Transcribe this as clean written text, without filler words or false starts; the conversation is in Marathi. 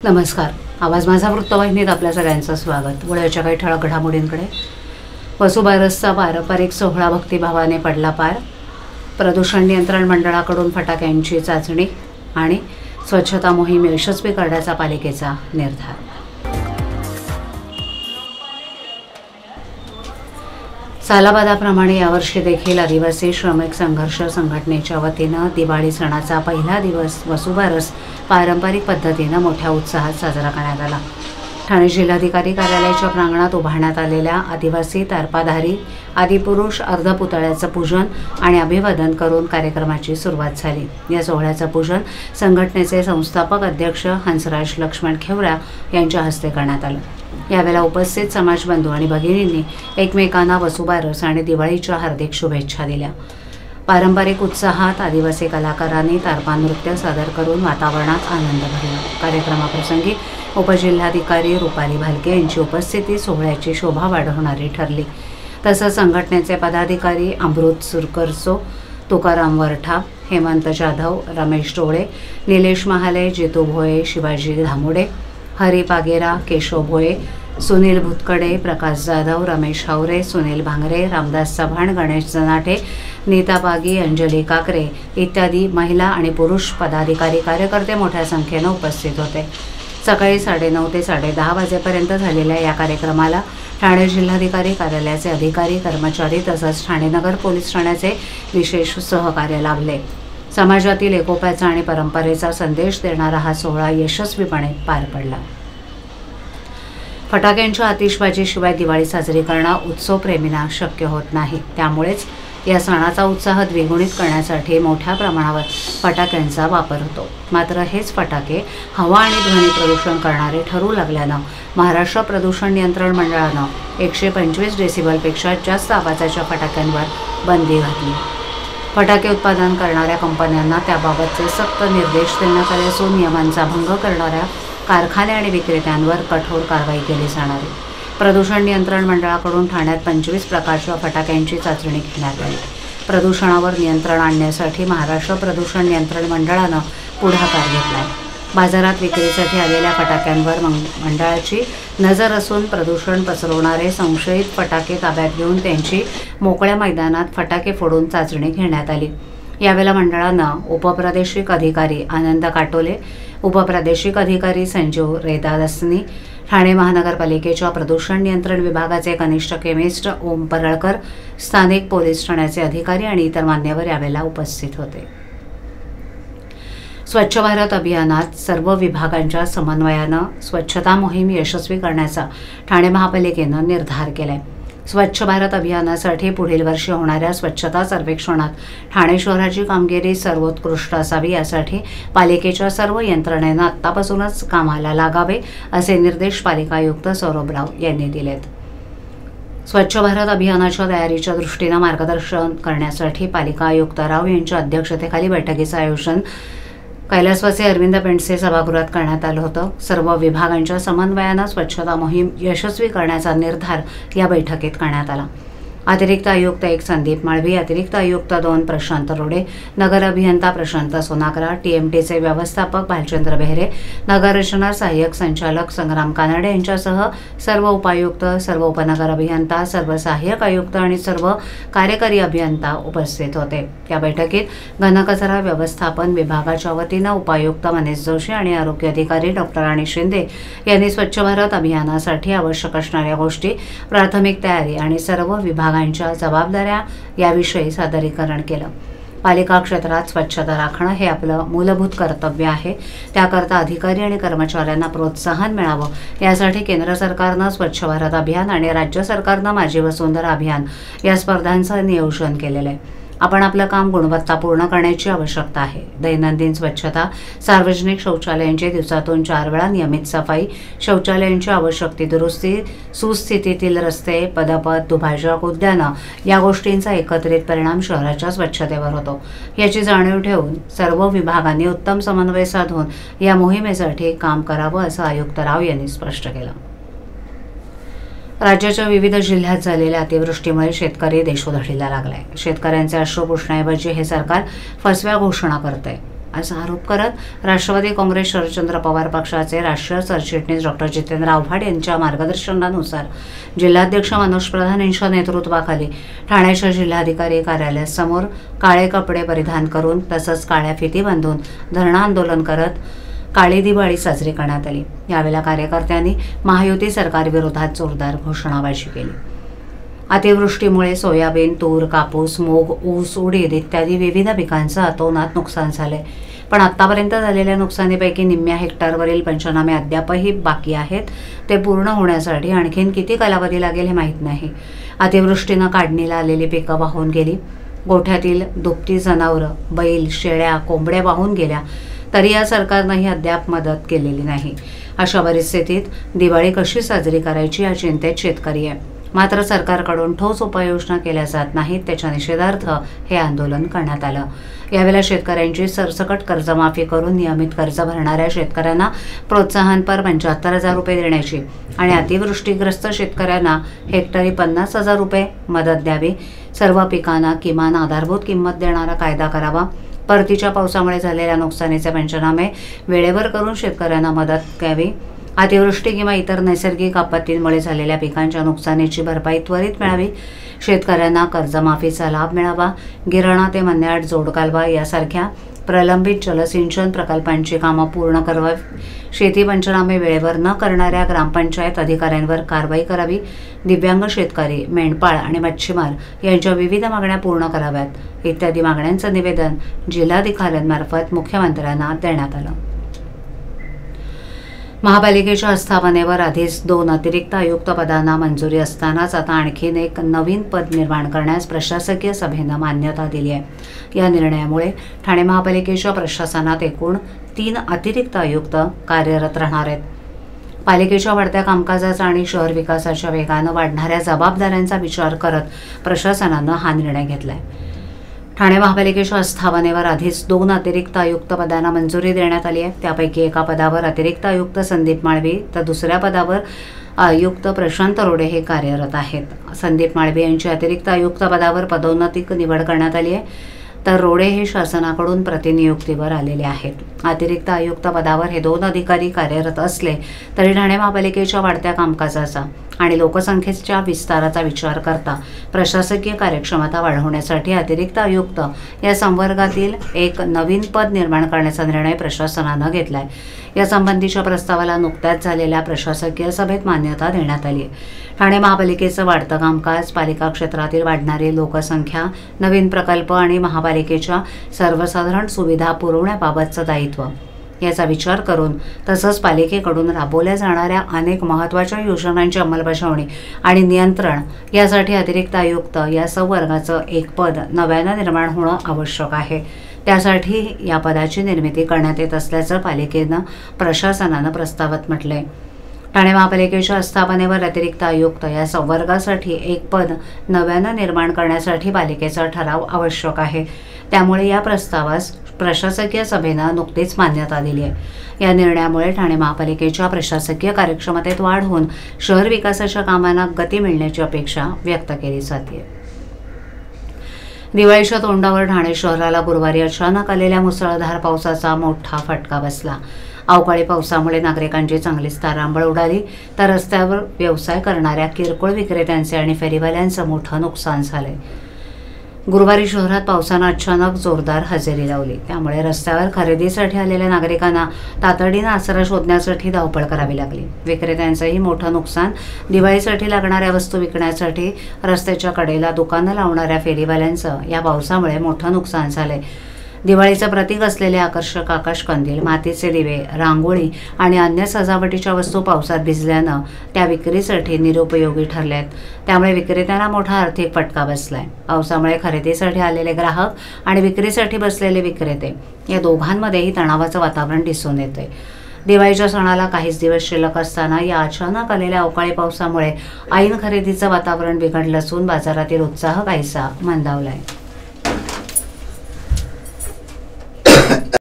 नमस्कार. आवाज माझा वृत्तवाहिनीत आपल्या सगळ्यांचं स्वागत. वळ्याच्या काही ठळक घडामोडींकडे. वसुबारसचा पारंपरिक सोहळा भक्तिभावाने पडला पार. प्रदूषण नियंत्रण मंडळाकडून फटाक्यांची चाचणी आणि स्वच्छता मोहीम यशस्वी करण्याचा पालिकेचा निर्धार. सालाबादाप्रमाणे यावर्षी देखील आदिवासी श्रमिक संघर्ष संघटनेच्या वतीनं दिवाळी सणाचा पहिला दिवस वसुबारस पारंपरिक पद्धतीनं मोठ्या उत्साहात साजरा करण्यात आला. ठाणे जिल्हाधिकारी कार्यालयाच्या प्रांगणात उभारण्यात आलेल्या आदिवासी तारपाधारी आदिपुरुष अर्धपुतळ्याचं पूजन आणि अभिवादन करून कार्यक्रमाची सुरुवात झाली. या सोहळ्याचं पूजन संघटनेचे संस्थापक अध्यक्ष हंसराज लक्ष्मण खेवरा यांच्या हस्ते करण्यात आलं. यावेळेला उपस्थित समाजबंधू आणि भगिनींनी एकमेकांना वसुबारस आणि दिवाळीच्या हार्दिक शुभेच्छा दिल्या. पारंपरिक उत्साहात आदिवासी कलाकारांनी तारपा नृत्य सादर करून वातावरणात आनंद भरला. कार्यक्रमाप्रसंगी उपजिल्हाधिकारी रुपाली भालके यांची उपस्थिती सोहळ्याची शोभा वाढवणारी ठरली. तसंच संघटनेचे पदाधिकारी अमृत सुरकरसो, तुकाराम वरठा, हेमंत जाधव, रमेश डोळे, निलेश महाले, जितू भोये, शिवाजी धामोडे, हरी पागेरा, केशव भोये, सुनील भुतकडे, प्रकाश जाधव, रमेश हावरे, सुनील भांगरे, रामदास चव्हाण, गणेश जनाठे, नीता पागी, अंजली काकरे इत्यादी महिला आणि पुरुष पदाधिकारी कार्यकर्ते मोठ्या संख्येनं उपस्थित होते. सकाळी 9:30 ते 10:30 वाजेपर्यंत झालेल्या या कार्यक्रमाला ठाणे जिल्हाधिकारी कार्यालयाचे अधिकारी, कर्मचारी तसंच ठाणे नगर पोलीस ठाण्याचे विशेष सहकार्य लाभले. समाजातील एकोप्याचा आणि परंपरेचा संदेश देणारा हा सोहळा यशस्वीपणे पार पडला. फटाक्यांच्या आतिषबाजीशिवाय दिवाळी साजरी करणं उत्सवप्रेमींना शक्य होत नाही. त्यामुळेच या सणाचा उत्साह द्विगुणित करण्यासाठी मोठ्या प्रमाणावर फटाक्यांचा वापर होतो. मात्र हेच फटाके हवा आणि ध्वनी प्रदूषण करणारे ठरू लागल्यानं महाराष्ट्र प्रदूषण नियंत्रण मंडळानं 125 डेसिबलपेक्षा जास्त आवाजाच्या फटाक्यांवर बंदी घातली. फटाके उत्पादन करणाऱ्या कंपन्यांना त्याबाबतचे सक्त निर्देश देण्यात आले असून नियमांचा भंग करणाऱ्या कारखाने आणि विक्रेत्यांवर कठोर कारवाई केली जाणार आहे. प्रदूषण नियंत्रण मंडळाकडून ठाण्यात 25 प्रकारच्या फटाक्यांची चाचणी घेण्यात आली. प्रदूषणावर नियंत्रण आणण्यासाठी महाराष्ट्र प्रदूषण नियंत्रण मंडळानं पुढाकार घेतला आहे. बाजारात विक्रीसाठी आलेल्या फटाक्यांवर मंडळाची नजर असून प्रदूषण पसरवणारे संशयित फटाके ताब्यात घेऊन त्यांची मोकळ्या मैदानात फटाके फोडून चाचणी घेण्यात आली. यावेळेला मंडळानं उपप्रादेशिक अधिकारी आनंद काटोले, उपप्रादेशिक अधिकारी संजीव रेदादसनी, ठाणे महानगरपालिकेच्या प्रदूषण नियंत्रण विभागाचे कनिष्ठ केमिस्ट ओम परळकर, स्थानिक पोलीस ठाण्याचे अधिकारी आणि इतर मान्यवर यावेळेला उपस्थित होते. स्वच्छ भारत अभियानात सर्व विभागांच्या समन्वयानं स्वच्छता मोहीम यशस्वी करण्याचा ठाणे महापालिकेनं निर्धार केलाय. स्वच्छ भारत अभियानासाठी पुढील वर्षी होणाऱ्या स्वच्छता सर्वेक्षणात ठाणे शहराची कामगिरी सर्वोत्कृष्ट असावी यासाठी पालिकेच्या सर्व यंत्रणेनं आत्तापासूनच कामाला लागावे असे निर्देश पालिका आयुक्त सौरभ राव यांनी दिलेत. स्वच्छ भारत अभियानाच्या तयारीच्या दृष्टीनं मार्गदर्शन करण्यासाठी पालिका आयुक्त राव यांच्या अध्यक्षतेखाली बैठकीचं आयोजन कैलासवासी अरविंद पेंडसे सभागृहात करण्यात आलं होतं. सर्व विभागांच्या समन्वयानं स्वच्छता मोहीम यशस्वी करण्याचा निर्धार या बैठकीत करण्यात आला. अतिरिक्त आयुक्त 1 संदीप माळवी, अतिरिक्त आयुक्त 2 प्रशांत रोडे, नगर अभियंता प्रशांत सोनाकरा, TMTचे व्यवस्थापक भालचंद्र बेहरे, नगररचना सहाय्यक संचालक संग्राम कानडे यांच्यासह सर्व उपायुक्त, सर्व उपनगर अभियंता, सर्व सहाय्यक आयुक्त आणि सर्व कार्यकारी अभियंता उपस्थित होते. या बैठकीत घनकचरा व्यवस्थापन विभागाच्या वतीनं उपायुक्त मनीष जोशी आणि आरोग्य अधिकारी डॉक्टर राणी शिंदे यांनी स्वच्छ भारत अभियानासाठी आवश्यक असणाऱ्या गोष्टी, प्राथमिक तयारी आणि सर्व विभागांच्या जबाबदाऱ्या याविषयी सादरीकरण केलं. पालिका क्षेत्रात स्वच्छता राखणं हे आपलं मूलभूत कर्तव्य आहे. त्याकरता अधिकारी आणि कर्मचाऱ्यांना प्रोत्साहन मिळावं यासाठी केंद्र सरकारनं स्वच्छ भारत अभियान आणि राज्य सरकारनं माझी वसुंधरा अभियान या स्पर्धांचं नियोजन केलेलं आहे. आपण आपलं काम गुणवत्तापूर्ण करण्याची आवश्यकता आहे. दैनंदिन स्वच्छता, सार्वजनिक शौचालयांची दिवसातून 4 वेळा नियमित सफाई, शौचालयांची आवश्यक ती दुरुस्ती, सुस्थितीतील रस्ते, पदपथ, दुभाजक उद्यानं या गोष्टींचा एकत्रित परिणाम शहराच्या स्वच्छतेवर होतो. याची जाणीव ठेवून सर्व विभागांनी उत्तम समन्वय साधून या मोहिमेसाठी काम करावं असं आयुक्त राव यांनी स्पष्ट केलं. राज्याच्या विविध जिल्ह्यात झालेल्या अतिवृष्टीमुळे शेतकरी देशोधडीला लागलाय. शेतकऱ्यांचे अश्रू पुसण्याऐवजी हे सरकार फसव्या घोषणा करतंय. असा आरोप करत राष्ट्रवादी काँग्रेस शरदचंद्र पवार पक्षाचे राष्ट्रीय सरचिटणीस डॉक्टर जितेंद्र आव्हाड यांच्या मार्गदर्शनानुसार जिल्हाध्यक्ष मनोज प्रधान यांच्या नेतृत्वाखाली ठाण्याच्या जिल्हाधिकारी कार्यालयासमोर काळे कपडे परिधान करून तसंच काळ्या फिती बांधून धरणं आंदोलन करत काळी दिवाळी साजरी करण्यात आली। यावेळेला कार्यकर्त्यांनी महायुती सरकारविरोधात जोरदार घोषणाबाजी केली। अतिवृष्टीमुळे सोयाबीन, तूर, कापूस, मूग, ऊस, उडीद इत्यादी विविध पिकांचं अतोनात नुकसान झाले, पण आतापर्यंत झालेल्या नुकसानीपैकी निम्म्या हेक्टरवरील पंचनामे अद्यापही बाकी आहेत। ते पूर्ण होण्यासाठी आणखीन किती कालावधी लागेल हे माहीत नाही। अतिवृष्टीनं काढणीला आलेली पिकं वाहून गेली, गोठ्यातील दुभती जनावरं, बैल, शेळ्या, कोंबड्या वाहून गेल्या, तरी या सरकारनंही अद्याप मदत केलेली नाही। अशा परिस्थितीत दिवाळी कशी साजरी करायची या चिंतेत शेतकरी आहे। मात्र सरकारकडून ठोस उपाययोजना केल्या जात नाहीत, त्याच्या निषेधार्थ हे आंदोलन करण्यात आलं। यावेळेला शेतकऱ्यांची सरसकट कर्जमाफी करून नियमित कर्ज भरणाऱ्या शेतकऱ्यांना प्रोत्साहनपर 75,000 रुपये देण्याची आणि अतिवृष्टीग्रस्त शेतकऱ्यांना हेक्टरी 50,000 रुपये मदत द्यावी, सर्व पिकांना किमान आधारभूत किंमत देणारा कायदा करावा, परतीच्या पावसामुळे झालेल्या नुकसानीचे पंचनामे वेळेवर करून शेतकऱ्यांना मदत द्यावी, अतिवृष्टी किंवा इतर नैसर्गिक आपत्तींमुळे झालेल्या पिकांच्या नुकसानीची भरपाई त्वरित मिळावी, शेतकऱ्यांना कर्जमाफीचा लाभ मिळावा, गिरणा ते मन्याड जोडकालवा यासारख्या प्रलंबित जलसिंचन प्रकल्पांची कामं पूर्ण करावी, शेती पंचनामे वेळेवर न करणाऱ्या ग्रामपंचायत अधिकाऱ्यांवर कारवाई करावी, दिव्यांग शेतकरी, मेंढपाळ आणि मच्छीमार यांच्या विविध मागण्या पूर्ण कराव्यात इत्यादी मागण्यांचं निवेदन जिल्हाधिकाऱ्यांमार्फत मुख्यमंत्र्यांना देण्यात आलं। महापालिकेच्या आस्थापनेवर आधीच 2 अतिरिक्त आयुक्त पदांना मंजुरी असतानाच आता आणखीन एक नवीन पद निर्माण करण्यास प्रशासकीय सभेनं मान्यता दिली आहे। या निर्णयामुळे ठाणे महापालिकेच्या प्रशासनात एकूण 3 अतिरिक्त आयुक्त कार्यरत राहणार आहेत। पालिकेच्या वाढत्या कामकाजाचा आणि शहर विकासाच्या वेगानं वाढणाऱ्या जबाबदाऱ्यांचा विचार करत प्रशासनानं हा निर्णय घेतलाय। ठाणे महापालिकेच्या स्थापनेवर आधीच 2 अतिरिक्त आयुक्त पदांना मंजुरी देण्यात आली आहे। त्यापैकी एका पदावर अतिरिक्त आयुक्त संदीप माळवी तर दुसऱ्या पदावर आयुक्त प्रशांत रोडे हे कार्यरत आहेत। संदीप माळवी यांची अतिरिक्त आयुक्त पदावर पदोन्नती निवड करण्यात आली आहे, तर रोडे हे शासनाकडून प्रतिनियुक्तीवर आलेले आहेत। अतिरिक्त आयुक्त पदावर हे 2 अधिकारी कार्यरत असले तरी ठाणे महापालिकेच्या वाढत्या कामकाजाचा आणि लोकसंख्येच्या विस्ताराचा विचार करता प्रशासकीय कार्यक्षमता वाढवण्यासाठी अतिरिक्त आयुक्त या संवर्गातील एक नवीन पद निर्माण करण्याचा निर्णय प्रशासनानं घेतलाय। यासंबंधीच्या प्रस्तावाला नुकत्याच झालेल्या प्रशासकीय सभेत मान्यता देण्यात आली आहे। ठाणे महापालिकेचं वाढतं कामकाज, पालिका क्षेत्रातील वाढणारी लोकसंख्या, नवीन प्रकल्प आणि महापालिकेच्या सर्वसाधारण सुविधा पुरवण्याबाबतचं दायित्व याचा विचार करून तसंच पालिकेकडून राबवल्या जाणाऱ्या अनेक महत्त्वाच्या योजनांची अंमलबजावणी आणि नियंत्रण यासाठी अतिरिक्त आयुक्त या संवर्गाचं एक पद नव्यानं निर्माण होणं आवश्यक आहे। त्यासाठी या पदाची निर्मिती करण्यात येत असल्याचं पालिकेनं प्रशासनानं प्रस्तावात म्हटलंय। ठाणे महापालिकेच्या स्थापनेवर अतिरिक्त आयुक्त या संवर्गासाठी एक पद नव्यानं निर्माण करण्यासाठी पालिकेचा ठराव आवश्यक आहे। त्यामुळे या प्रस्तावास प्रशासकीय सभेनं नुकतीच मान्यता दिली आहे। या निर्णयामुळे ठाणे महापालिकेच्या प्रशासकीय कार्यक्षमतेत वाढ होऊन शहर विकासाच्या कामांना गती मिळण्याची अपेक्षा व्यक्त केली जाते। दिवाळीच्या तोंडावर ठाणे शहराला गुरुवारी अचानक आलेल्या मुसळधार पावसाचा मोठा फटका बसला। अवकाळी पावसामुळे नागरिकांची चांगलीच तारांबळ उडाली, तर रस्त्यावर व्यवसाय करणाऱ्या किरकोळ विक्रेत्यांचे आणि फेरीवाल्यांचं मोठं नुकसान झालंय। गुरुवारी शहरात पावसानं अचानक जोरदार हजेरी लावली, त्यामुळे रस्त्यावर खरेदीसाठी आलेल्या नागरिकांना तातडीनं आसरा शोधण्यासाठी धावपळ करावी लागली। विक्रेत्यांचंही मोठं नुकसान। दिवाळीसाठी लागणाऱ्या वस्तू विकण्यासाठी रस्त्याच्या कडेला दुकानं लावणाऱ्या फेरीवाल्यांचं या पावसामुळे मोठं नुकसान झालंय। दिवाळीचं प्रतीक असलेले आकर्षक आकाशकंदील, मातीचे दिवे, रांगोळी आणि अन्य सजावटीच्या वस्तू पावसात भिजल्यानं त्या विक्रीसाठी निरुपयोगी ठरल्या आहेत। त्यामुळे विक्रेत्यांना मोठा आर्थिक फटका बसलाय। पावसामुळे खरेदीसाठी आलेले ग्राहक आणि विक्रीसाठी बसलेले विक्रेते या दोघांमध्येही तणावाचं वातावरण दिसून येतंय। दिवाळीच्या सणाला काहीच दिवस शिल्लक असताना या अचानक आलेल्या अवकाळी पावसामुळे ऐन खरेदीचं वातावरण बिघडलं असून बाजारातील उत्साह काहीसा मंदावलाय।